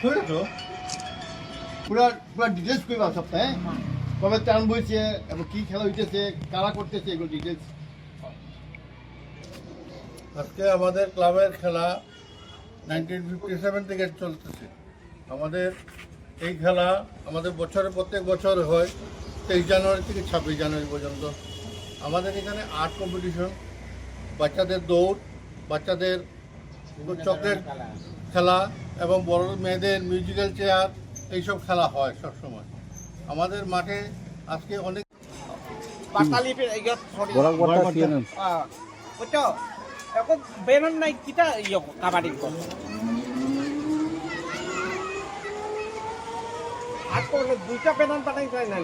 그렇죠. পুরা ডিটেলস কইবা সপ্তাহে কবে টার্ন বইছে এবং কি খেলা হইতেছে কারা করতেছে এগুলো ডিটেলস। আজকে আমাদের ক্লাবের খেলা 1957 থেকে চলতেছে। আমাদের এই খেলা আমাদের প্রত্যেক বছর হয় 23 জানুয়ারি থেকে 26 জানুয়ারি পর্যন্ত। আমাদের এখানে আর্ট কম্পিটিশন, বাচ্চাদের দৌড়, বাচ্চাদের চকলেট খেলা এবং বড় মেয়েদের মিউজিক্যাল চেয়ার এইসব খেলা হয় সবসময়। আমাদের মাঠে আজকে অনেক এখন বেরন নাই কিটা কাবাডি আর করলে দুইটা বেনান পাঠাই যায় না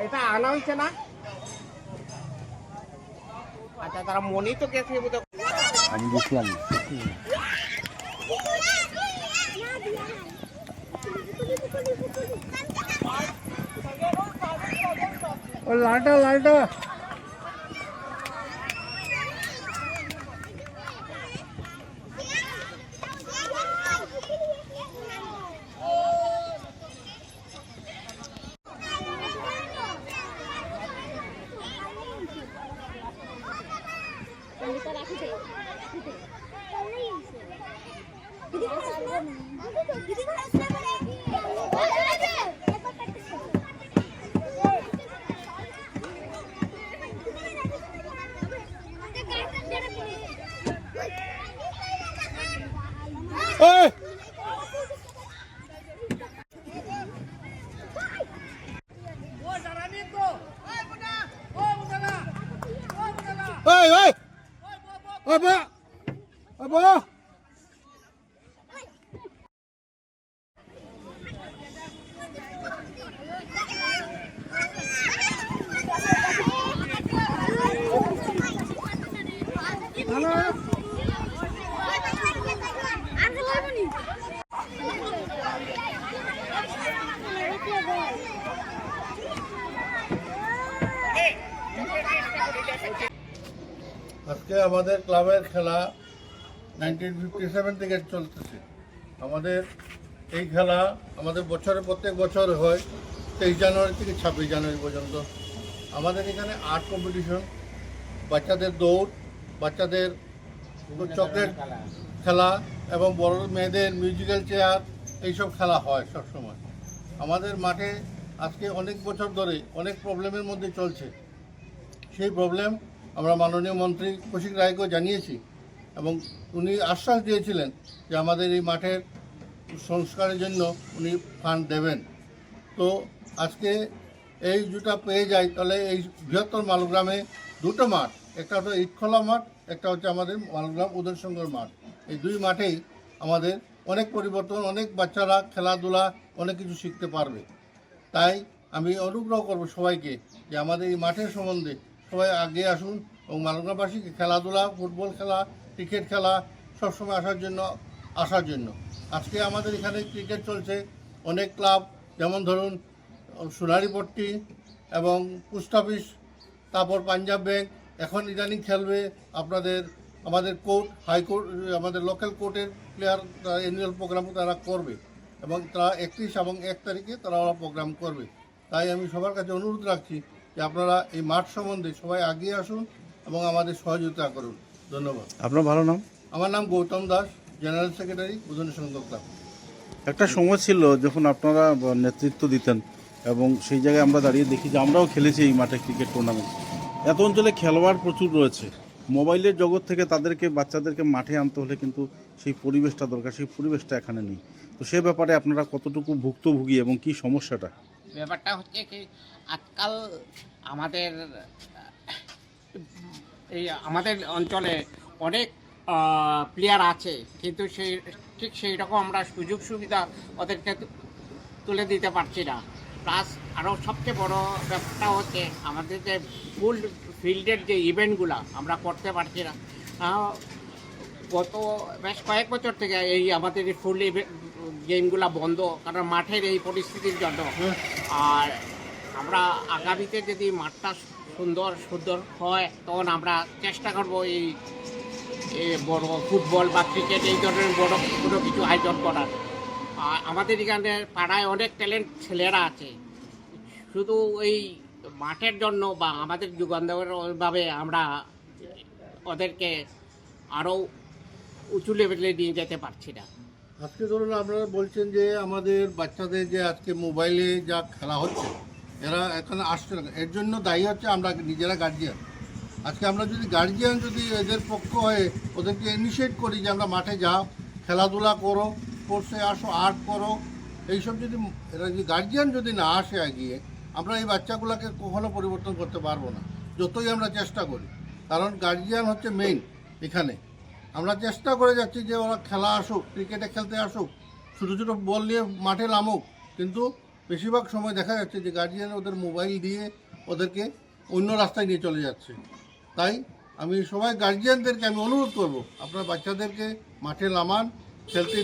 এটা আনা হয়েছে না। আচ্ছা তারা মনেই তো গেছে আমি বুঝলাম ও লালটা আজকে আমাদের ক্লাবের খেলা 1957 থেকে চলতেছে। আমাদের এই খেলা আমাদের প্রত্যেক বছর হয় 23 জানুয়ারি থেকে 26 জানুয়ারি পর্যন্ত। আমাদের এখানে আর্ট কম্পিটিশন, বাচ্চাদের দৌড়, বাচ্চাদের চকলেট খেলা এবং বড় মেয়েদের মিউজিক্যাল চেয়ার এইসব খেলা হয় সবসময়। আমাদের মাঠে আজকে অনেক বছর ধরে অনেক প্রবলেমের মধ্যে চলছে। সেই প্রবলেম আমরা মাননীয় মন্ত্রী কৌশিক রায়কেও জানিয়েছি এবং উনি আশ্বাস দিয়েছিলেন যে আমাদের এই মাঠের সংস্কারের জন্য উনি ফান্ড দেবেন। তো আজকে এই দুটা পেয়ে যায় তাহলে এই বৃহত্তর মালগ্রামে দুটো মাঠ, একটা হচ্ছে ইটখোলা মাঠ, একটা হচ্ছে আমাদের মালগ্রাম উদয়শঙ্কর মাঠ। এই দুই মাঠেই আমাদের অনেক পরিবর্তন, অনেক বাচ্চারা খেলাধুলা অনেক কিছু শিখতে পারবে। তাই আমি অনুগ্রহ করব সবাইকে যে আমাদের এই মাঠের সম্বন্ধে সবাই আগে আসুন এবং মালগ্রামবাসীকে খেলাধুলা, ফুটবল খেলা, ক্রিকেট খেলা সবসময় আসার জন্য। আজকে আমাদের এখানে ক্রিকেট চলছে, অনেক ক্লাব যেমন ধরুন সোনারীপট্টি এবং পোস্ট অফিস, তারপর পাঞ্জাব ব্যাংক এখন ইদানিং খেলবে আমাদের কোর্ট, হাইকোর্ট, আমাদের লোকাল কোর্টের প্লেয়ার অ্যানুয়াল প্রোগ্রাম তারা করবে এবং তারা 31 এবং 1 তারিখে তারা প্রোগ্রাম করবে। তাই আমি সবার কাছে অনুরোধ রাখছি যে আপনারা এই মাঠ সম্বন্ধে সবাই আগিয়ে আসুন এবং আমাদের সহযোগিতা করুন। ধন্যবাদ। আপনার ভালো নাম? আমার নাম Gautam Das, general secretary Uday Shankar club. একটা সময় ছিল যখন আপনারা নেতৃত্ব দিতেন এবং সেই জায়গায় আমরা দাঁড়িয়ে দেখি যে আমরাও খেলেছি এই মাঠে ক্রিকেট টুর্নামেন্ট। এত অঞ্চলে খেলোয়াড় প্রচুর রয়েছে, মোবাইলের জগৎ থেকে বাচ্চাদেরকে মাঠে আনতে হলে কিন্তু সেই পরিবেশটা দরকার, সেই পরিবেশটা এখানে নেই। তো সে ব্যাপারে আপনারা কতটুকু ভুক্তভোগী এবং কি সমস্যাটা? ব্যাপারটা হচ্ছে কি আজকাল আমাদের অঞ্চলে অনেক প্লেয়ার আছে, কিন্তু সেই রকম আমরা সুযোগ সুবিধা ওদেরকে তুলে দিতে পারছি না। প্লাস আরও সবচেয়ে বড় ব্যাপারটা হচ্ছে আমাদের যে ফুল ফিল্ডের যে ইভেন্টগুলো আমরা করতে পারছি না। গত বেশ কয়েক বছর থেকে আমাদের ফুল গেমগুলো বন্ধ, কারণ মাঠের এই পরিস্থিতির জন্য। আর আমরা আগামীতে যদি মাঠটা সুন্দর হয় তখন আমরা চেষ্টা করব এই বড় ফুটবল বা ক্রিকেট এই ধরনের বড় কোনো কিছু আয়োজন করার। আমাদের এখানে পাড়ায় অনেক ট্যালেন্ট ছেলেরা আছে, শুধু ওই মাঠের জন্য বা আমাদের যোগান দেওয়ার ভাবে আমরা ওদেরকে আরও উঁচু লেভেলে নিয়ে যেতে পারছি না। আজকে ধরুন আপনারা বলছেন যে আমাদের বাচ্চাদের যে আজকে মোবাইলে যা খেলা হচ্ছে এরা এখানে আসছে না, এর জন্য দায়ী হচ্ছে আমরা নিজেরা গার্জিয়ান। আজকে আমরা যদি গার্জিয়ান যদি এদের পক্ষ হয়ে ওদেরকে ইনিশিয়েট করি যে আমরা মাঠে যাও, খেলাধুলা করো, স্পোর্টসে আসো, আর্ট করো, এইসব যদি এরা যদি গার্জিয়ান যদি না আসে এগিয়ে, আমরা এই বাচ্চাগুলোকে কখনো পরিবর্তন করতে পারবো না, যতই আমরা চেষ্টা করি। কারণ গার্জিয়ান হচ্ছে মেইন এখানে। আমরা চেষ্টা করে যাচ্ছি যে ওরা খেলা আসুক, ক্রিকেটে খেলতে আসুক, ছোটো ছোটো বল নিয়ে মাঠে নামুক, কিন্তু বেশিরভাগ সময় দেখা যাচ্ছে যে গার্জিয়ান ওদের মোবাইল দিয়ে ওদেরকে অন্য রাস্তায় নিয়ে চলে যাচ্ছে। তাই আমি সবাই গার্জিয়ানদেরকে আমি অনুরোধ করব, আপনার বাচ্চাদেরকে মাঠে নামান, খেলতে